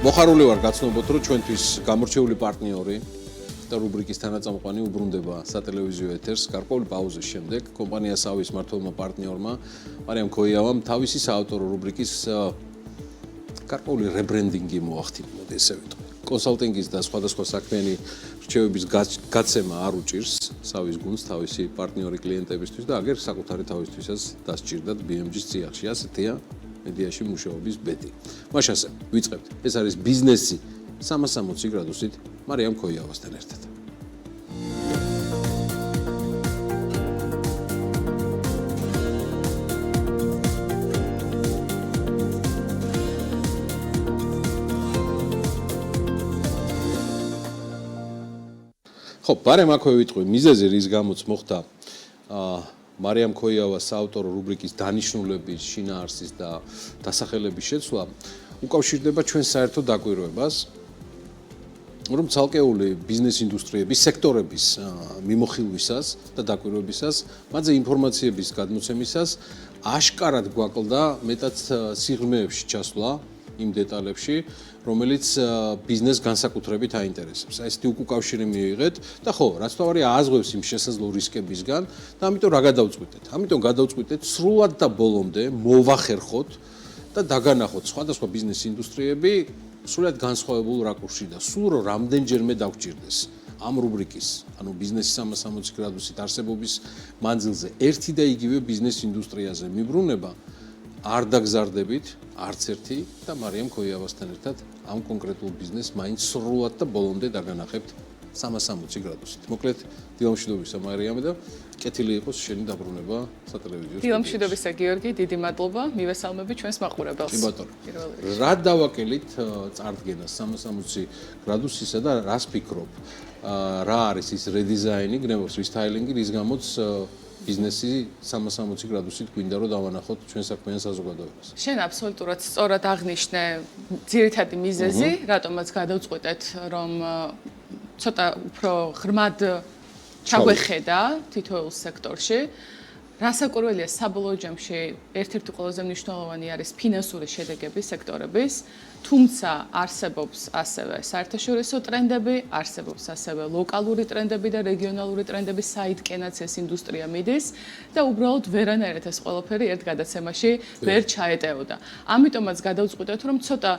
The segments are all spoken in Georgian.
მოხარული ვარ გაცნობოთ, რომ ჩვენთვის გამორჩეული პარტნიორი და რუბრიკის თანაწამყვანი უბრუნდება სატელევიზიო ეთერს გარკვეული პაუზის შემდეგ. კომპანია სავის მმართველმა პარტნიორმა მარიამ ქოიავამ თავისი საავტორო რუბრიკის გარკვეული რებრენდინგი მოახდინა, მოდი ესე ვიტყვი. კონსალტინგის და სხვადასხვა საქმიანი რჩევების გაცემა არ უჭირს სავის გუნდს თავისი პარტნიორი კლიენტებისთვის და აგერ საკუთარი თავისთვისაც დასჭირდათ BMG-ის წიაღში. ასეთია მედიაში მუშაობის ბედი. მაშასე, ვიწყებთ. ეს არის ბიზნესი 360 გრადუსით მარიამ ქოიავასთან ერთად. ხო, ბარემ აქვე ვიტყვი მიზეზი რის გამოც მოხდა მარიამ ქოიავას საავტორო რუბრიკის დანიშნულების, შინაარსის და დასახელების შეცვლა უკავშირდება ჩვენ საერთო დაკვირვებას, რომ ცალკეული ბიზნეს ინდუსტრიების, სექტორების მიმოხილვისას და დაკვირვებისას, მათზე ინფორმაციების გადმოცემისას აშკარად გვაკლდა მეტად სიღრმეებში ჩასვლა იმ დეტალებში, რომელიც ბიზნეს განსაკუთრებით აინტერესებს. ესეთი უკავშირი მიიღეთ და ხო, რაც თავარი ააზღვევს იმ შესაძლო რისკებისგან და ამიტომ რა გადავწყვიტეთ? ამიტომ გადავწყვიტეთ სრულად და ბოლომდე მოვახერხოთ და დაგანახოთ სხვადასხვა ბიზნეს ინდუსტრიები სრულად განსხვავებულ რაკურსში და სულ რამდენჯერმე დავგჭირდეს ამ რუბრიკის, ანუ ბიზნესის 360 გრადუსით არსებობის მანძილზე ერთი და იგივე ბიზნეს ინდუსტრიაზე მიბრუნება არ დაგზარდებით არც ერთი და მარიამ ქოიავასთან ერთად ამ კონკრეტულ ბიზნესს მაინც სრულად და ბოლომდე დაგანახებთ 360 გრადუსით. მოკლედ, დილამშვიდობისა მარიამე და კეთილი იყოს შენი დაბრუნება სატელევიზიო. დილამშვიდობისა გიორგი, დიდი მადლობა. მივესალმები ჩვენს მაყურებელს. კი ბატონო. რა დავაკელით წარდგენას 360 გრადუსისა და რას ფიქრობ? რა არის ის რედიზაინი, გნებობს რესტაილინგი, რის გამოც ბიზნესი 360 გრადუსით გვინდა რომ დავანახოთ ჩვენ საქმიან საზოგადოებას. შენ აბსოლუტურად სწორად აღნიშნე ძირითადი მიზეზი, რატომაც გადავწყვეტეთ, რომ ცოტა უფრო ღრმად ჩაგვეხედა თითოეულ სექტორში. რასაკვირველია, საბოლოო ჯამში ერთ-ერთი ყველაზე მნიშვნელოვანი არის ფინანსური შედეგები სექტორების, თუმცა არსებობს ასევე საერთაშორისო ტრენდები, არსებობს ასევე ლოკალური ტრენდები და რეგიონალური ტრენდები, საიდკენაც ეს ინდუსტრია მიდის და უბრალოდ ვერანაირად ეს ყველაფერი ერთ გადაცემაში ვერ ჩაეტეოდა. ამიტომაც გადავწყვიტეთ, რომ ცოტა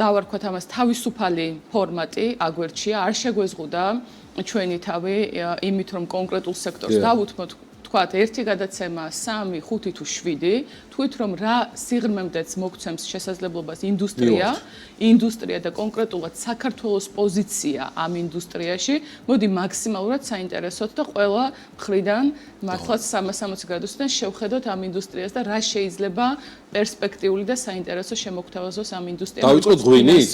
დავარქვათ ამას თავისუფალი ფორმატი აგვერჩია, არ შეგვეზღუდა ჩვენი თავი იმით, რომ კონკრეტულ სექტორს დავუთმოთ თქვათ ერთი გადაცემა 3, 5 თუ 7, თქვით რომ რა სიღრმემდეც მოგცემს შესაძლებლობას ინდუსტრია და კონკრეტულად საქართველოს პოზიცია ამ ინდუსტრიაში, მოდი მაქსიმალურად საინტერესოთ და ყველა მხრიდან მართლაც 360 გრადუსიდან შევხედოთ ამ ინდუსტრიას და რა შეიძლება პერსპექტიული და საინტერესო შემოგთავაზოს ამ ინდუსტრიამ. დავიწყოთ ღვინით?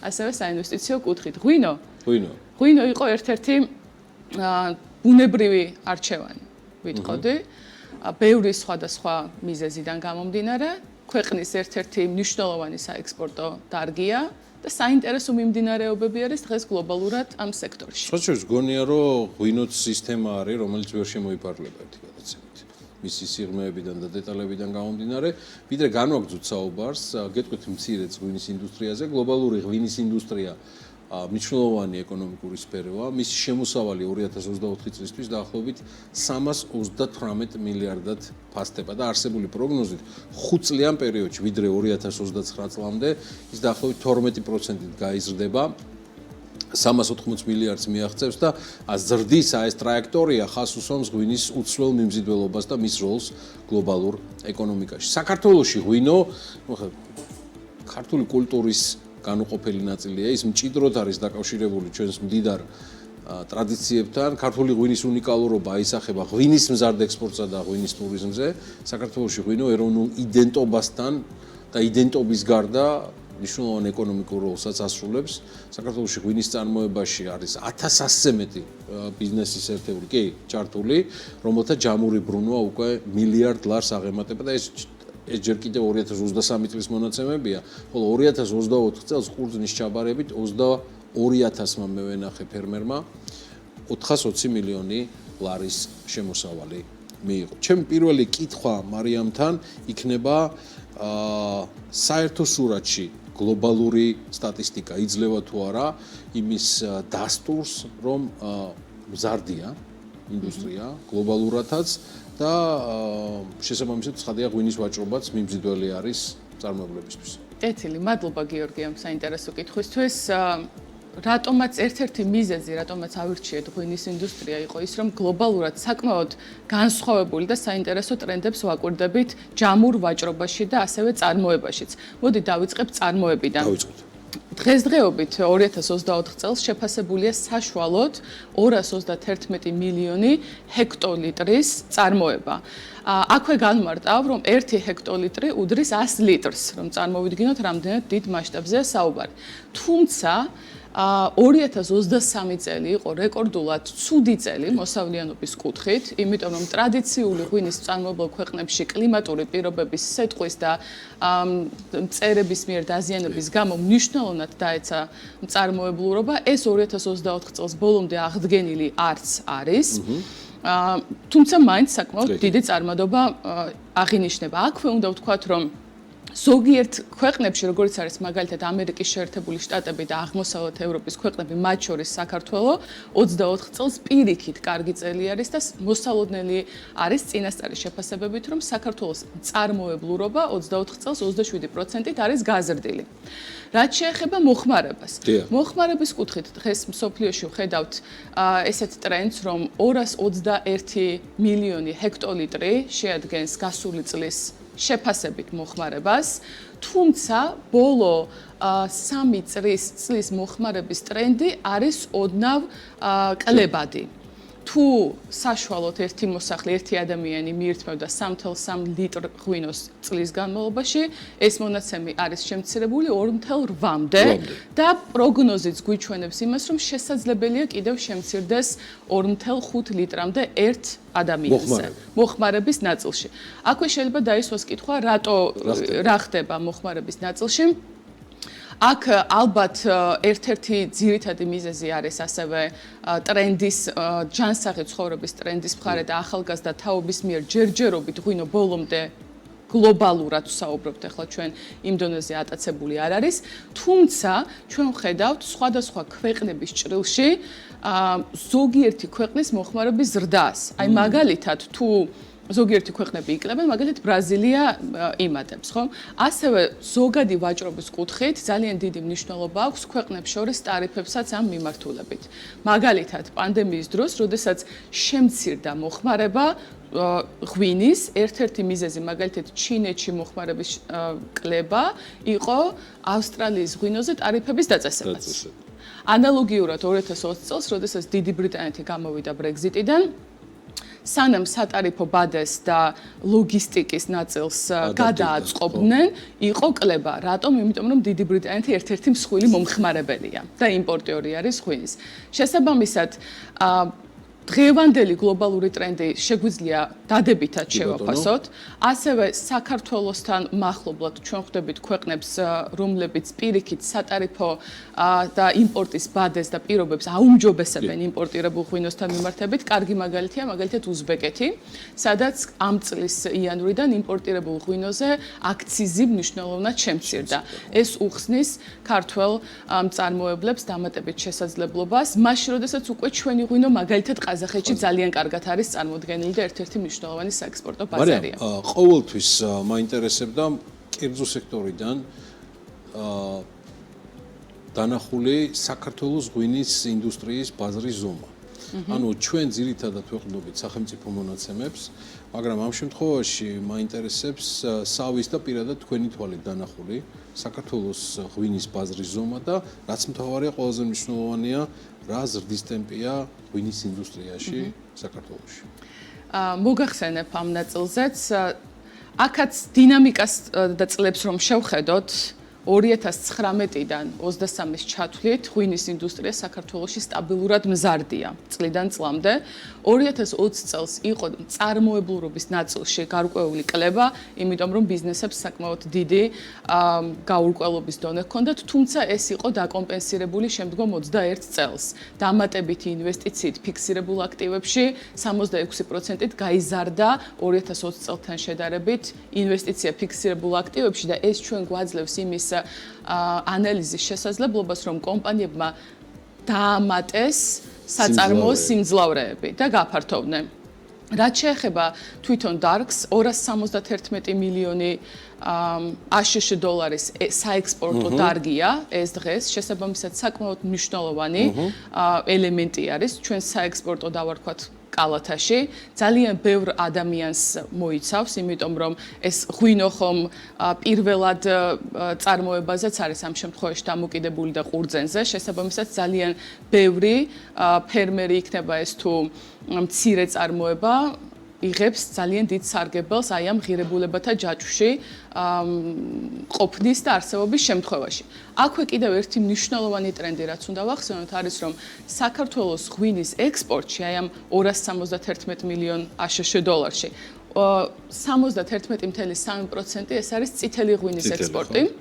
ასევე საინვესტიციო კუთხით. ღვინო იყო ერთ-ერთი ბუნებრივი არჩევანი. ვიტყოდი, ბევრი სხვადასხვა მიზეზიდან გამომდინარე, ქვეყნის ერთ-ერთი მნიშვნელოვანი საექსპორტო დარგია და საინტერესო მიმდინარეობები არის დღეს გლობალურად ამ სექტორში. სწორედ გონია, რომ ღვინოთ სისტემა არის, რომელიც ვერ შემოიფარგლება ერთი გადაცემით. მისი სიღრმეებიდან და დეტალებიდან გამომდინარე, ვიდრე განვაგრძოთ საუბარს, გეტყვით მცირე ღვინის ინდუსტრიაზე, გლობალური ღვინის ინდუსტრია მნიშვნელოვანი ეკონომიკური სფეროა. მისი შემოსავალი 2024 წლისთვის დაახლოებით 338 მილიარდად ფასდება და არსებული პროგნოზით 5 წლიან პერიოდში, ვიდრე 2029 წლამდე, ის დაახლოებით 12%-ით გაიზრდება. 380 მილიარდს მიაღწევს და ზრდის ეს ტრაექტორია ხას უსვამს ღვინის უცვლელ მიმზიდველობას და მის როლს გლობალურ ეკონომიკაში. საქართველოში ღვინო ქართული კულტურის განუყოფელი ნაწილია, ის მჭიდროდ არის დაკავშირებული ჩვენს მდიდარ ტრადიციებთან. ქართული ღვინის უნიკალურობა აისახება ღვინის მზარდ ექსპორტსა და ღვინის ტურიზმზე. საქართველოში ღვინო ეროვნულ იდენტობასთან და იდენტობის გარდა მნიშვნელოვან ეკონომიკურ როლსაც ასრულებს. საქართველოში ღვინის წარმოებაში არის 1100-ზე მეტი ბიზნესის ერთეული, კი, ჩართული, რომელთა ჯამური ბრუნვა უკვე მილიარდ ლარს აღემატება და ეს ჯერ კიდევ 2023 წლის მონაცემებია, ხოლო 2024 წელს ყურძნის ჩაბარებით 22,000-მა მევენახე ფერმერმა 420 მილიონი ლარის შემოსავალი მიიღო. ჩემი პირველი კითხვა მარიამთან იქნება საერთო სურათში გლობალური სტატისტიკა იძლევა თუ არა იმის დასტურს, რომ მზარდია ინდუსტრია გლობალურადაც და შესაბამისად ცხადია ღვინის ვაჭრობაც მიმზიდველი არის წარმოებლებისთვის. კეთილი, მადლობა გიორგიამ საინტერესო კითხვისთვის. რატომაც ერთ-ერთი მიზეზი, რატომაც ავირჩიეთ ღვინის ინდუსტრია იყო ის, რომ გლობალურად საკმაოდ განსხვავებული და საინტერესო ტრენდებს ვაკვირდებით ჯამურ ვაჭრობაში და ასევე წარმოებაშიც. მოდი დავიწყებ წარმოებიდან. დავიწყოთ. დღესდღეობით 2024 წელს შეფასებულია საშუალოდ 231 მილიონი ჰექტოლიტრის წარმოება. აქვე განმარტავ, რომ 1 ჰექტოლიტრი უდრის 100 litrს, რომ წარმოვიდგინოთ, რამდენად დიდ მასშტაბზეა საუბარი. თუმცა 2023 წელი იყო რეკორდულად ცუდი წელი მოსავლიანობის კუთხით, იმიტომ რომ ტრადიციული ღვინის მწარმოებელ ქვეყნებში კლიმატური პირობების სეტყვის და მწერების მიერ დაზიანების გამო მნიშვნელოვნად დაეცა მწარმოებლურობა. ეს 2024 წელს ბოლომდე აღდგენილი არც არის. თუმცა მაინც საკმაოდ დიდი წარმატება აღინიშნება. აქვე უნდა ვთქვათ, რომ ზოგიერთ ქვეყნებში, როგორც არის მაგალითად ამერიკის შეერთებული შტატები და აღმოსავლეთ ევროპის ქვეყნები, მათ შორის საქართველო 24 წელს პირიქით კარგი წელი არის და მოსალოდნელი არის წინასწარი შეფასებებით, რომ საქართველოს მწარმოებლურობა 24 წელს 27%-ით არის გაზრდილი. რაც შეეხება მოხმარებას. მოხმარების კუთხით დღეს მსოფლიოში ვხედავთ ესეთ ტრენდს, რომ 221 მილიონი ჰექტოლიტრი შეადგენს გასული წლის შეფასებით მოხმარებას, თუმცა ბოლო 3 წლის მოხმარების ტრენდი არის ოდნავ კლებადი. თუ საშუალოდ ერთი მოსახლე, ერთი ადამიანი მიირთმევდა 3.3 ლიტრ ღვინოს წლის განმავლობაში, ეს მონაცემი არის შემცირებული 2.8-მდე და პროგნოზიც გვიჩვენებს იმას, რომ შესაძლებელია კიდევ შემცირდეს 2.5 litrამდე ერთ ადამიანზე მოხმარების ნაწილში. აქვე შეიძლება დაისვას კითხვა, რა ხდება მოხმარების ნაწილში? აქ ალბათ ერთ-ერთი ძირითადი მიზეზი არის ასევე ტრენდის ჯანსაღი ცხოვრების ტრენდის მხარე და ახალგაზრდა თაობის მიერ ჯერჯერობით ღვინო ბოლომდე გლობალურად ვსაუბრობთ ახლა ჩვენ იმ დონეზე ატაცებული არ არის, თუმცა ჩვენ ვხედავთ სხვადასხვა ქვეყნების ჭრილში ზოგიერთი ქვეყნის მოხმარების ზრდას. აი მაგალითად თუ ზოგიერთი ქვეყნები იკლებენ, მაგალითად ბრაზილია იმატებს, ხო? ასევე ზოგადი ვაჭრობის კუთხით ძალიან დიდი მნიშვნელობა აქვს ქვეყნებს შორის ტარიფებსაც ამ მიმართულებით. მაგალითად, პანდემიის დროს, როდესაც შემცირდა მოხმარება ღვინის, ერთ-ერთი მიზეზი მაგალითად ჩინეთში მოხმარების კლება იყო ავსტრალიის ღვინოზე ტარიფების დაწესებაც. ანალოგიურად 2020 წელს, როდესაც დიდი ბრიტანეთი გამოვიდა ბრეგზიტიდან, სანამ სატარიფო ბადეს და ლოგისტიკის ნაწილს გადააწყობდნენ, იყო კლება. რატომ? იმიტომ რომ დიდი ბრიტანეთი ერთ-ერთი მსხვილი მომხმარებელია და იმპორტიორი არის ღვინის. შესაბამისად, დღევანდელი გლობალური ტრენდი შეგვიძლია დადებითად შევაფასოთ. ასევე საქართველოსთან მახლობლად ჩვენ ხვდებით ქვეყნებს, რომლებიც პირიქით სატარიფო და იმპორტის ბადეს და პირობებს აუმჯობესებენ იმპორტირებულ ღვინოსთან მიმართებით. კარგი მაგალითია, მაგალითად უზბეკეთი, სადაც ამ წლის იანვრიდან იმპორტირებულ ღვინოზე აქციზი მნიშვნელოვნად შემცირდა. ეს უხსნის ქართველ მწარმოებლებს დამატებით შესაძლებლობას, მაშინ როდესაც უკვე ჩვენი ღვინო მაგალითად ყაზახეთში ძალიან კარგად არის წარმოდგენილი და ერთ-ერთი მნიშვნელოვანი საექსპორტო ბაზარია. ყოველთვის მაინტერესებდა კერძო სექტორიდან დანახული საქართველოს ღვინის ინდუსტრიის ბაზრის ზომა. ანუ ჩვენ ძირითადად ვეყრდნობით სახელმწიფო მონაცემებს, მაგრამ ამ შემთხვევაში მაინტერესებს სავის და პირადად თქვენი თვალით დანახული საქართველოს ღვინის ბაზრის ზომა და რაც მთავარია, ყველაზე მნიშვნელოვანია, რა ზრდის ტემპია ღვინის ინდუსტრიაში საქართველოში. მოგახსენებ ამ ნაწილზეც, აქაც დინამიკას და წლებს რომ შევხედოთ, 2019-დან 23-ის ჩათვლით ღვინის ინდუსტრია საქართველოში სტაბილურად მზარდია წლიდან წლამდე. 2020 წელს იყო წარმოებლურობის ნაწილში გარკვეული კლება, იმიტომ რომ ბიზნესებს საკმაოდ დიდი გაურკვევლობის დონე ჰქონდათ, თუმცა ეს იყო დაკომპენსირებული შემდგომ 21 წელს. დამატებითი ინვესტიციით ფიქსირებულ აქტივებში 66%-ით გაიზარდა 2020 წელთან შედარებით ინვესტიცია ფიქსირებულ აქტივებში და ეს ჩვენ გვაძლევს იმის ანალიზის შესაძლებლობას, რომ კომპანიებმა დაამატეს საწარმოო სიმძლავრეები და გაფართოვდნენ. რაც შეეხება თვითონ Dark-ს 271 მილიონი აშშ დოლარის საექსპორტო დარგია ეს დღეს, შესაბამისად საკმაოდ მნიშვნელოვანი ელემენტი არის ჩვენ საექსპორტო დავარქვათ კალათაში. ძალიან ბევრ ადამიანს მოიცავს, იმიტომ რომ ეს ღვინო ხომ პირველად წარმოებაზეც არის ამ შემთხვევაში დამოკიდებული და ყურძენზე. შესაბამისად ძალიან ბევრი ფერმერი იქნება ეს თუ მცირე წარმოება იღებს ძალიან დიდ სარგებელს აი ამ ღირებულებათა ჯაჭვში ყოფნის და არსებობის შემთხვევაში. აქვე კიდევ ერთი მნიშვნელოვანი ტრენდი, რაც უნდა ვახსენოთ, არის რომ საქართველოს ღვინის ექსპორტში აი ამ 271 მილიონ აშშ დოლარში 71.3% ეს არის წითელი ღვინის ექსპორტი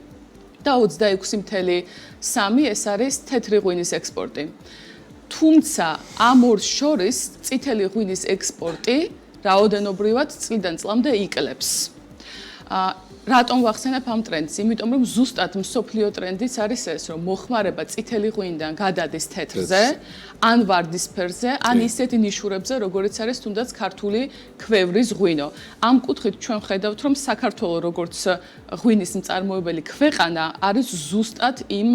და 26.3% ეს არის თეთრი ღვინის ექსპორტი. თუმცა ამ ორ შორის წითელი ღვინის ექსპორტი რაოდენობრივად წლიდან წლამდე იკლებს. რატომ ვახსენებ ამ ტრენდს? იმიტომ რომ ზუსტად მსოფლიო ტრენდიც არის ეს, რომ მოხმარება წითელი ღვინიდან გადადის თეთრზე, ან ვარდისფერზე, ან ისეთი ნიშურებზე, როგორიც არის თუნდაც ქართული ქვევრის ღვინო. ამ კუთხით ჩვენ ხედავთ, რომ საქართველო როგორც ღვინის მწარმოებელი ქვეყანა არის ზუსტად იმ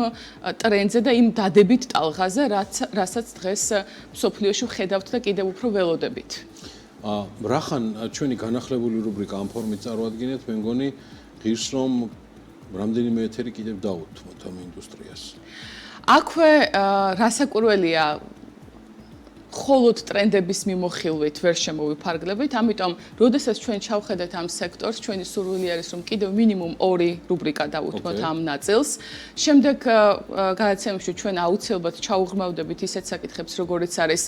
ტრენდზე და იმ დადებით ტალღაზე, რასაც დღეს მსოფლიოში ხედავთ და კიდევ უფრო ველოდებით. რახან ჩვენი განახლებული რუბრიკა ამ ფორმით წარვადგინეთ, მე მგონი ღირს რომ რამდენიმე ეთერი კიდევ დაუთმოთ ამ ინდუსტრიას. აქვე რასაკვირველია მხოლოდ ტრენდების მიმოხილვით ვერ შემოვიფარგლებით, ამიტომ როდესაც ჩვენ ჩავხედეთ ამ სექტორს, ჩვენი სურვილი არის რომ კიდევ მინიმუმ 2 რუბრიკა დავუთმოთ ამ ნაწილს. შემდეგ გადაცემებში ჩვენ აუცილებლად ჩაუღრმავდებით ისეთ საკითხებს, როგორიც არის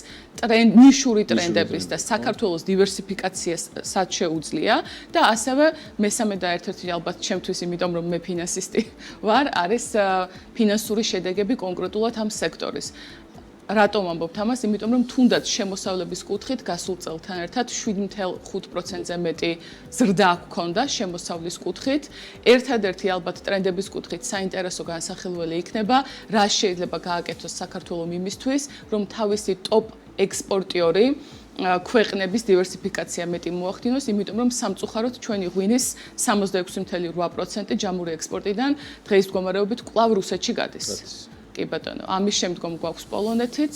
ნიშური ტრენდების და საქართველოს დივერსიფიკაციას სად შეუძლია და ასევე მესამე და ერთ-ერთი ალბათ ჩემთვის, იმიტომ რომ მე ფინანსისტი ვარ, არის ფინანსური შედეგები კონკრეტულად ამ სექტორის. რატომ ამბობთ ამას? იმიტომ რომ თუნდაც შემოსავლების კუთხით გასულ წელთან ერთად 7.5%-ზე მეტი ზრდა გვქონდა შემოსავლის კუთხით. ერთადერთი ალბათ ტრენდების კუთხით საინტერესო განსახილველი იქნება, რა შეიძლება გააკეთოს საქართველოს იმისთვის, რომ თავისი ტოპ ექსპორტიორი ქვეყნების დივერსიფიკაცია მეტი მოახდინოს, იმიტომ რომ სამწუხაროდ ჩვენი ღვინის 66.8% ჯამური ექსპორტიდან დღეს მდგომარეობით კვლავ რუსეთში გადის. კი ბატონო, ამის შემდგომ გვაქვს პოლონეთიც,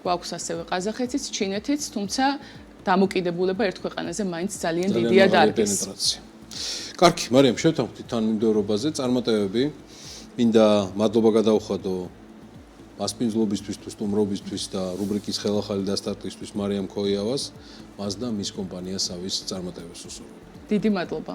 გვაქვს ასევე ყაზახეთიც, ჩინეთიც, თუმცა დამოკიდებულება ერთ ქვეყანაზე მაინც ძალიან დიდია დარგის. კარგი, მარიამ, შევთანხმდით თანმიმდევრობაზე, წარმატებები. მინდა მადლობა გადავხადო მასპინძლობისთვის თუ სტუმრობისთვის და რუბრიკის ხელახალი დასტარტისთვის მარიამ ქოიავას, მას და მის კომპანიას ავის წარმატებებს უსურვებ. დიდი მადლობა.